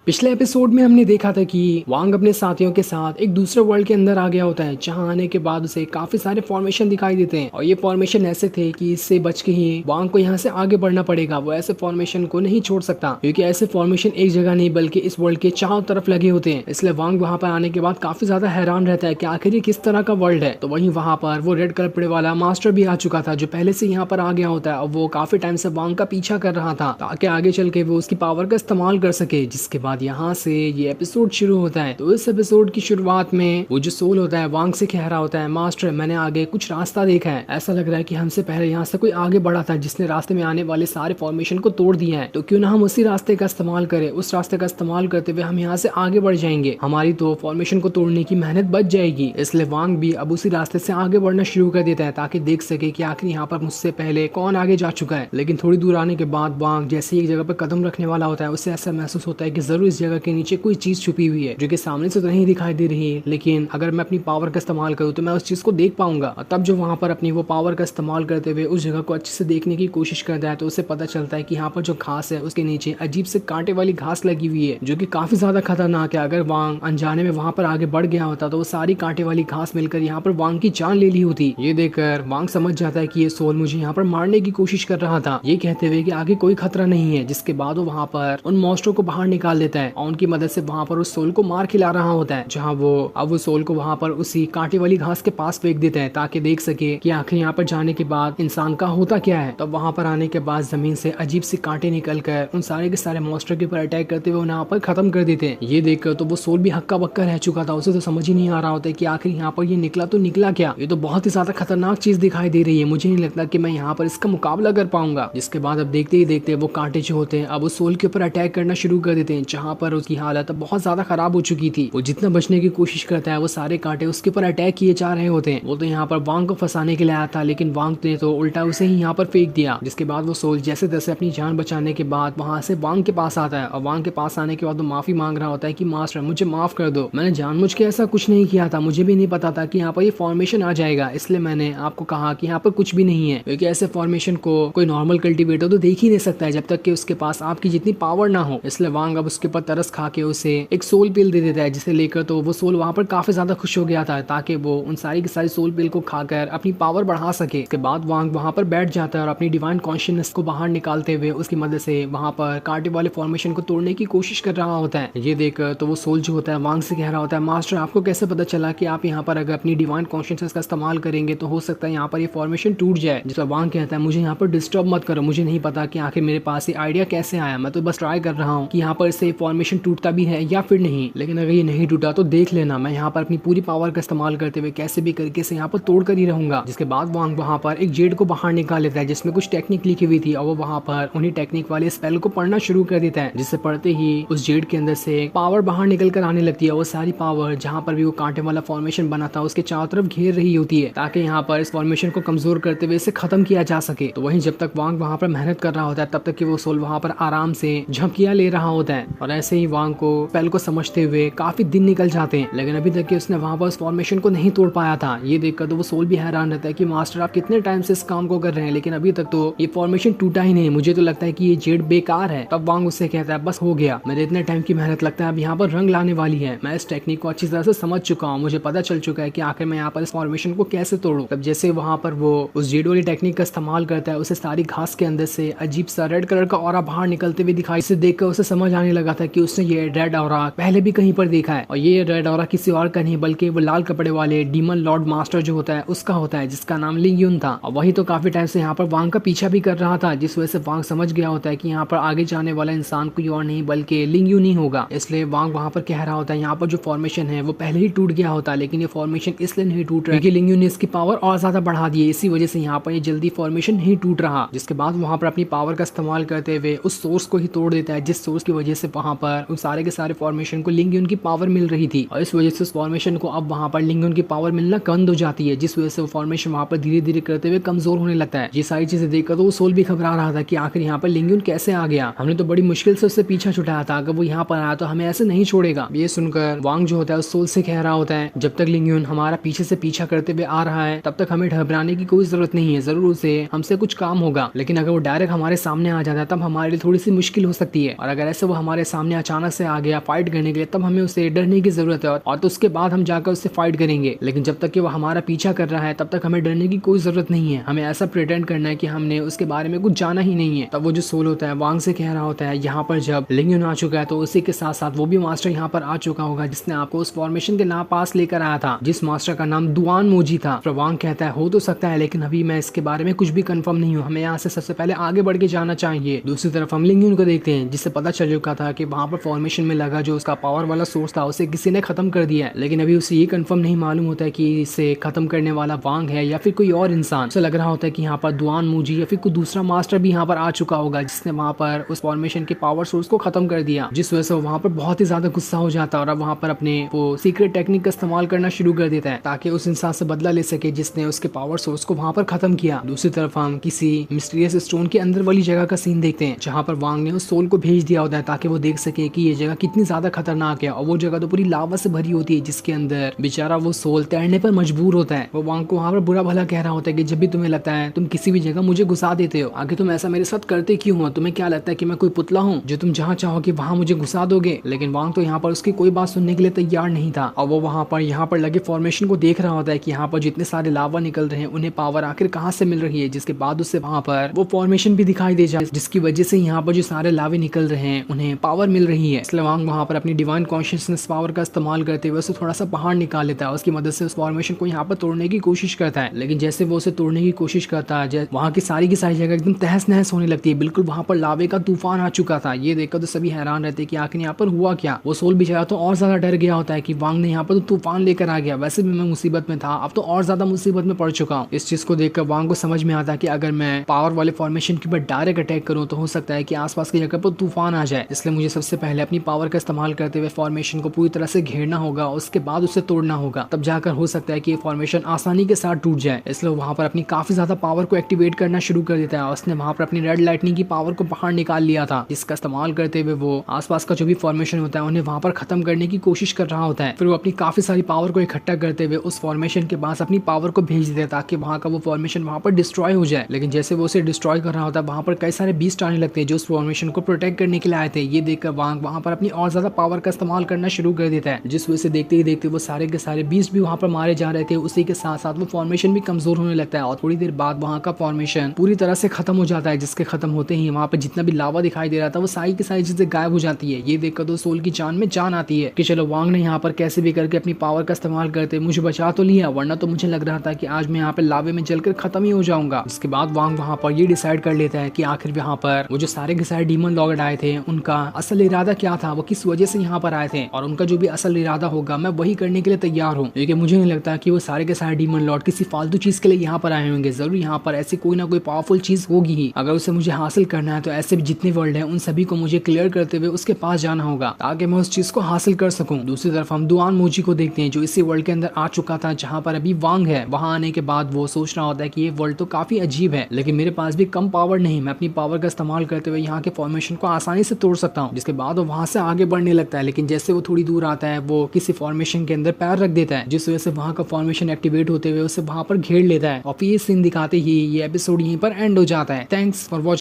पिछले एपिसोड में हमने देखा था कि वांग अपने साथियों के साथ एक दूसरे वर्ल्ड के अंदर आ गया होता है, जहां आने के बाद उसे काफी सारे फॉर्मेशन दिखाई देते हैं और ये फॉर्मेशन ऐसे थे कि इससे बच के ही वांग को यहाँ से आगे बढ़ना पड़ेगा। वो ऐसे फॉर्मेशन को नहीं छोड़ सकता क्योंकि ऐसे फॉर्मेशन एक जगह नहीं बल्कि इस वर्ल्ड के चारों तरफ लगे होते हैं। इसलिए वांग वहां पर आने के बाद काफी ज्यादा हैरान रहता है कि आखिर ये किस तरह का वर्ल्ड है। तो वहीं वहां पर वो रेड कपड़े वाला मास्टर भी आ चुका था, जो पहले से यहाँ पर आ गया होता है और वो काफी टाइम से वांग का पीछा कर रहा था ताकि आगे चल के वो उसकी पावर का इस्तेमाल कर सके। जिसके बाद यहाँ से ये एपिसोड शुरू होता है। तो इस एपिसोड की शुरुआत में वो जो सोल होता है वांग से कह रहा होता है, मास्टर मैंने आगे कुछ रास्ता देखा है, ऐसा लग रहा है कि हमसे पहले यहाँ से कोई आगे बढ़ा था जिसने रास्ते में आने वाले सारे फॉर्मेशन को तोड़ दिया है। तो क्यों ना हम उसी रास्ते का इस्तेमाल करें, उस रास्ते का इस्तेमाल करते हुए हम यहाँ से आगे बढ़ जाएंगे, हमारी तो फॉर्मेशन को तोड़ने की मेहनत बच जाएगी। इसलिए वांग भी अब उसी रास्ते से आगे बढ़ना शुरू कर देता है ताकि देख सके कि आखिर यहाँ पर मुझसे पहले कौन आगे जा चुका है। लेकिन थोड़ी दूर आने के बाद वांग जैसे ही एक जगह पर कदम रखने वाला होता है, उससे ऐसा महसूस होता है कि जरूर इस जगह के नीचे कोई चीज छुपी हुई है जो कि सामने से तो नहीं दिखाई दे रही है, लेकिन अगर मैं अपनी पावर का इस्तेमाल करूँ तो मैं उस चीज को देख पाऊंगा। और तब जो वहां पर अपनी वो पावर का इस्तेमाल करते हुए उस जगह को अच्छे से देखने की कोशिश करता है, तो उसे पता चलता है कि यहाँ पर जो घास है उसके नीचे अजीब से कांटे वाली घास लगी हुई है जो कि काफी ज्यादा खतरनाक है। अगर वांग अनजाने में वहां पर आगे बढ़ गया होता तो वो सारी कांटे वाली घास मिलकर यहाँ पर वांग की जान ले ली होती। ये देखकर वांग समझ जाता है कि ये सोल मुझे यहाँ पर मारने की कोशिश कर रहा था, ये कहते हुए कि आगे कोई खतरा नहीं है। जिसके बाद वो वहां पर उन मॉन्स्टरों को बाहर निकाल देता है और उनकी मदद से वहां पर उस सोल को मार खिला रहा होता है, जहां वो अब वो सोल को वहां पर उसी कांटे वाली घास के पास फेंक देता है ताकि देख सके कि आखिर यहाँ पर जाने के बाद इंसान का होता क्या है। तब वहां पर आने के बाद जमीन से अजीब सी कांटे निकलकर उन सारे के सारे मॉन्स्टर के ऊपर अटैक करते हुए उन्हें यहाँ पर खत्म कर देते हैं। ये देखकर तो वो सोल भी हक्का बक्का रह चुका था, उसे तो समझ ही नहीं आ रहा होता कि आखिर यहाँ पर ये निकला तो निकला क्या, ये तो बहुत ही ज्यादा खतरनाक चीज दिखाई दे रही है, मुझे नहीं लगता कि मैं यहाँ पर इसका मुकाबला कर पाऊंगा। जिसके बाद अब देखते ही देखते वो कांटे जो होते हैं अब उस सोल के ऊपर अटैक करना शुरू कर देते हैं, जहाँ पर उसकी हालत बहुत ज्यादा खराब हो चुकी थी। वो जितना बचने की कोशिश करता है वो सारे कांटे उसके ऊपर अटैक किए जा रहे होते हैं। वो तो यहाँ पर वांग को फंसाने के लिए आया था, लेकिन वांग ने तो उल्टा उसे ही यहाँ पर फेंक दिया। जिसके बाद वो सोल जैसे तैसे अपनी जान बचाने के बाद वहां से वांग के पास आता है और वांग के पास आने के बाद वो माफी मांग रहा होता है कि मास्टर मुझे माफ कर दो, मैंने जानबूझ के ऐसा कुछ नहीं किया था, मुझे भी नहीं पता था कि यहाँ पर ये फॉर्मेशन आ जाएगा, इसलिए मैंने आपको कहा कि यहाँ पर कुछ भी नहीं है। क्योंकि ऐसे फॉर्मेशन को कोई नॉर्मल कल्टीवेटर तो देख ही नहीं सकता है जब तक कि उसके पास आपकी जितनी पावर ना हो। इसलिए वांग अब उसके ऊपर तरस खा के उसे एक सोल पिल दे देता है, जिसे लेकर तो वो सोल वहां पर काफी ज्यादा खुश हो गया था ताकि वो उन सारी की सारी सोल पिल को खाकर अपनी पावर बढ़ा सके। इसके बाद वांग वहां पर बैठ जाता है और अपनी डिवाइन कॉन्शियसनेस को बाहर निकालते हुए उसकी मदद से वहां पर कांटे वाले फॉर्मेशन को तोड़ने की कोशिश कर रहा होता है। ये देखकर तो वो सोल जो होता है वांग से कह रहा होता है, मास्टर आपको कैसे पता चला कि आप यहाँ पर अगर अपनी डिवाइन कॉन्शियसनेस का इस्तेमाल करेंगे तो हो सकता है यहाँ पर ये फॉर्मेशन टूट जाए। जिसका वांग कहता है, मुझे यहाँ पर डिस्टर्ब मत करो, मुझे नहीं पता कि आखिर मेरे पास ये आइडिया कैसे आया, मैं तो बस ट्राई कर रहा हूँ कि यहाँ पर इससे फॉर्मेशन टूटता भी है या फिर नहीं, लेकिन अगर ये नहीं टूटा तो देख लेना मैं यहाँ पर अपनी पूरी पावर का इस्तेमाल करते हुए कैसे भी करके से यहाँ पर तोड़ कर ही रहूंगा। जिसके बाद वांग वहाँ पर एक जेड को बाहर निकाल लेता है जिसमें कुछ टेक्निक लिखी हुई थी और वो वहाँ पर उन्हीं टेक्निक वाले स्पेल को पढ़ना शुरू कर देता है, जिससे पढ़ते ही उस जेड के अंदर से पावर बाहर निकल कर आने लगती है। वो सारी पावर जहाँ पर भी वो कांटे वाला फॉर्मेशन बना था उसके चारों तरफ घेर रही होती है ताकि यहाँ पर इस फॉर्मेशन को कमजोर करते हुए इसे खत्म किया जा सके। तो वहीं जब तक वांग वहाँ पर मेहनत कर रहा होता है तब तक कि वो सोल वहाँ पर आराम से झपकियां ले रहा होता है और ऐसे ही वांग को स्पेल को समझते हुए काफी दिन निकल जाते हैं, लेकिन अभी तक कि उसने वहाँ पर उस फॉर्मेशन को नहीं तोड़ पाया था। ये देखकर तो वो सोल भी हैरान रहता है कि मास्टर आप कितने टाइम से इस काम को कर रहे हैं लेकिन अभी तक तो ये फॉर्मेशन टूटा ही नहीं, मुझे तो लगता है कि ये जेड बेकार है। तब वांग उससे कहता है, बस हो गया, मेरे इतने टाइम की मेहनत लगता है अब यहाँ पर रंग लाने वाली है, मैं इस टेक्निक को अच्छी तरह से समझ चुका हूँ, मुझे पता चल चुका है कि आखिर मैं यहाँ पर इस फॉर्मेशन को कैसे तोड़ूं। तब जैसे वहाँ पर वो उस जेड वाली टेक्निक का इस्तेमाल करता है, उसे सारी घास के अंदर से अजीब सा रेड कलर का ऑरा बाहर निकलते हुए दिखाई। इसे देखकर उसे समझ आने लगा था कि उसने ये रेड ऑरा पहले भी कहीं पर देखा है और ये रेड ऑरा किसी और का नहीं बल्कि वो लाल कपड़े वाले डीमन लॉर्ड मास्टर जो होता है उसका होता है, जिसका नाम लिंग युन था। और वही तो काफी टाइम से यहाँ पर वांग का पीछा भी कर रहा था, जिस वजह से वांग समझ गया होता है कि यहाँ पर आगे जाने वाला इंसान कोई और नहीं बल्कि लिंग युन ही होगा। इसलिए वांग वहाँ पर कह रहा होता है यहाँ पर जो फॉर्मेशन है वो पहले ही टूट गया होता, लेकिन ये फॉर्मेशन इसलिए नहीं टूट रहा क्योंकि लिंग युन ने इसकी पावर और ज्यादा बढ़ा दी है, इसी वजह से यहाँ पर ये जल्दी फॉर्मेशन नहीं टूट रहा। जिसके बाद वहाँ पर अपनी पावर का इस्तेमाल करते हुए उस सोर्स को ही तोड़ देता है, जिस सोर्स की वजह से वहाँ पर उन सारे के सारे फॉर्मेशन को लिंग युन की पावर मिल रही थी और इस वजह से उस फॉर्मेशन को अब वहाँ पर लिंग युन की पावर मिलना बंद हो जाती है, जिस वजह से वो फॉर्मेशन वहाँ पर धीरे धीरे करते हुए कमजोर होने लगता है। ये सारी चीजें देखकर तो वो सोल भी घबरा रहा था कि आखिर यहाँ पर लिंग युन कैसे आ गया, हमने तो बड़ी मुश्किल से उससे पीछा छुटाया था, अगर वो यहाँ पर आया तो हमें ऐसे नहीं छोड़ेगा। ये सुनकर वांग जो होता है उस सोल से कह रहा होता है, जब तक लिंग युन हमारा पीछे से पीछा करते हुए आ रहा है तब तक हमें घबराने की कोई जरूरत नहीं है, जरूर उसे हमसे कुछ काम होगा, लेकिन अगर वो डायरेक्ट हमारे सामने आ जाता है तब हमारे लिए थोड़ी सी मुश्किल हो सकती है, और अगर ऐसे वो हमारे सामने अचानक से आ गया फाइट करने के लिए, तब हमें उससे डरने की जरूरत है और तो उसके बाद हम जाकर उससे फाइट करेंगे। लेकिन जब तक कि वो हमारा पीछा कर रहा है तब तक हमें डरने की कोई जरूरत नहीं है। हमें ऐसा प्रिटेंड करना है कि हमने उसके बारे में कुछ जाना ही नहीं है। तब वो जो सोल होता है वांग से कह रहा होता है यहाँ पर जब लिंग आ चुका है तो उसी के साथ साथ वो भी मास्टर यहाँ पर आ चुका होगा जिसने आपको उस फॉर्मेशन के नाम पास लेकर आया था, जिस मास्टर का नाम दुआन मोजी था। फिर वांग कहता है हो तो सकता है लेकिन अभी मैं इसके बारे में कुछ भी कंफर्म नहीं हूँ, हमें यहाँ से सबसे पहले आगे बढ़ के जाना चाहिए। दूसरी तरफ हम लिंग को देखते हैं जिससे पता चल चुका था कि वहाँ पर फॉर्मेशन में लगा जो उसका पावर वाला सोर्स था उसे किसी ने खत्म कर दिया है, लेकिन अभी उसे ये कंफर्म नहीं मालूम होता है कि इसे खत्म करने वाला वांग है या फिर कोई और इंसान। उसे लग रहा होता है कि यहाँ पर दुआन मोजी या फिर कोई दूसरा मास्टर भी यहाँ पर आ चुका होगा जिसने वहाँ पर उस फॉर्मेशन के पावर सोर्स को खत्म कर दिया, जिस वजह से वो वहाँ पर बहुत ही ज्यादा गुस्सा हो जाता है और अब वहाँ पर अपने वो सीक्रेट टेक्निक का इस्तेमाल करना शुरू कर देता है ताकि उस इंसान से बदला ले सके जिसने उसके पावर सोर्स को वहाँ पर खत्म किया। दूसरी तरफ हम किसी मिस्टीरियस स्टोन के अंदर वाली जगह का सीन देखते हैं जहाँ पर वांग ने उस सोल को भेज दिया होता है ताकि वो देख सके कि ये जगह कितनी ज्यादा खतरनाक है और वो जगह तो पूरी लावा से भरी होती है जिसके अंदर बेचारा वो सोल तैरने पर मजबूर होता है। वो वांग को वहाँ पर बुरा भला कह रहा होता है कि जब भी तुम्हें लगता है तुम किसी भी जगह मुझे घुसा देते हो, आगे तुम ऐसा मेरे साथ करते क्यों हो? तुम्हें क्या लगता है कि मैं कोई पुतला हूँ जो तुम जहाँ चाहो कि वहाँ मुझे घुसा दोगे? लेकिन वांग तो यहाँ पर उसकी कोई बात सुनने के लिए तैयार नहीं था और वो वहाँ पर लगे फॉर्मेशन को देख रहा होता है कि यहाँ पर जितने सारे लावा निकल रहे हैं उन्हें पावर आखिर कहाँ से मिल रही है, जिसके बाद उससे वहाँ पर वो फॉर्मेशन भी दिखाई दे जाए जिसकी वजह से यहाँ पर जो सारे लावे निकल रहे हैं उन्हें पावर मिल रही है। इसलिए वांग वहाँ पर अपनी डिवाइन कॉन्शियसनेस पावर का इस्तेमाल करते हुए उसे थोड़ा सा बाहर निकाल लेता है, उसकी मदद से उस फॉर्मेशन को यहाँ पर तोड़ने की कोशिश करता है। लेकिन जैसे वो उसे तोड़ने की कोशिश करता है वहाँ की सारी जगह एकदम तहस नहस होने लगती है, बिल्कुल वहाँ पर लावे का तूफान आ चुका था। ये देखकर तो सभी हैरान रहते कि आखिर यहाँ पर हुआ क्या। वो सोल बेचारा तो और ज्यादा डर गया होता है कि वांग ने यहाँ पर तो तूफान लेकर आ गया, वैसे भी मैं मुसीबत में था, अब तो और ज्यादा मुसीबत में पड़ चुका हूँ। इस चीज को देखकर वांग को समझ में आता है कि अगर मैं पावर वाले फॉर्मेशन के ऊपर डायरेक्ट अटैक करूँ तो हो सकता है कि आसपास की जगह पर तूफान आ जाए, इसलिए मुझे सबसे पहले अपनी पावर का इस्तेमाल करते हुए फॉर्मेशन को पूरी तरह से घेरना होगा, उसके बाद उसे तोड़ना होगा, तब जाकर हो सकता है कि ये फॉर्मेशन आसानी के साथ टूट जाए। इसलिए वहां पर अपनी काफी ज्यादा पावर को एक्टिवेट करना शुरू कर देता है। उसने वहां पर अपनी रेड लाइटनिंग की पावर को बाहर निकाल लिया था जिसका इस्तेमाल करते हुए वो आसपास का जो भी फॉर्मेशन होता है उन्हें वहां पर खत्म करने की कोशिश कर रहा होता है। फिर वो अपनी काफी सारी पावर को इकट्ठा करते हुए उस फॉर्मेशन के पास अपनी पावर को भेज देता है ताकि वहां का वो फॉर्मेशन वहां पर डिस्ट्रॉय हो जाए। लेकिन जैसे वो उसे डिस्ट्रॉय कर रहा होता है वहां पर कई सारे बीस्ट आने लगते हैं जो उस फॉर्मेशन को प्रोटेक्ट करने के लिए आए थे। ये देखकर वांग वहां पर अपनी और ज्यादा पावर का इस्तेमाल करना शुरू कर देता है, जिस वजह से देखते ही देखते वो सारे के सारे बीस्ट भी वहां पर मारे जा रहे थे। उसी के साथ साथ वो फॉर्मेशन भी कमजोर होने लगता है और थोड़ी देर बाद वहां का फॉर्मेशन पूरी तरह से खत्म हो जाता है, जिसके खत्म होते ही वहां पर जितना भी लावा दिखाई दे रहा था वो सारी की सारी चीजें गायब हो जाती है। ये देखकर तो सोल की जान में जान आती है कि चलो वांग ने यहाँ पर कैसे भी करके अपनी पावर का इस्तेमाल करते मुझे बचा तो लिया, वरना तो मुझे लग रहा था कि आज मैं यहाँ पे लावे में जलकर खत्म ही हो जाऊंगा। इसके बाद वांग वहां पर ये डिसाइड कर लेता है कि आखिर यहाँ पर वो जो सारे के सारे डीमन लॉर्ड आए थे उनका असल इरादा क्या था, वो किस वजह से यहाँ पर आए थे, और उनका जो भी असल इरादा होगा मैं वही करने के लिए तैयार हूँ। क्योंकि मुझे नहीं लगता कि वो सारे के सारे डीमन लॉर्ड किसी फालतू चीज के लिए यहाँ पर आए होंगे, जरूर यहाँ पर ऐसी कोई ना कोई पावरफुल चीज होगी ही। अगर उसे मुझे हासिल करना है तो ऐसे भी जितने वर्ल्ड है उन सभी को मुझे क्लियर करते हुए उसके पास जाना होगा ताकि मैं उस चीज को हासिल कर सकूं। दूसरी तरफ हम दुआन मोजी को देखते हैं जो इसी वर्ल्ड के अंदर आ चुका था जहाँ पर अभी वांग है। वहां आने के बाद वो सोच रहा होता है कि ये वर्ल्ड तो काफी अजीब है लेकिन मेरे पास भी कम पावर नहीं, मैं अपनी पावर का इस्तेमाल करते हुए यहाँ के फॉर्मेशन को आसानी से तोड़ सकता हूँ। जिसके बाद वो वहां से आगे बढ़ने लगता है, लेकिन जैसे वो थोड़ी दूर आता है वो किसी फॉर्मेशन के अंदर पैर रख देता है जिस वजह से वहां का फॉर्मेशन एक्टिवेट होते हुए उसे वहां पर घेर लेता है और फिर ये सीन दिखाते ही ये एपिसोड यहीं पर एंड हो जाता है। Thanks for watching.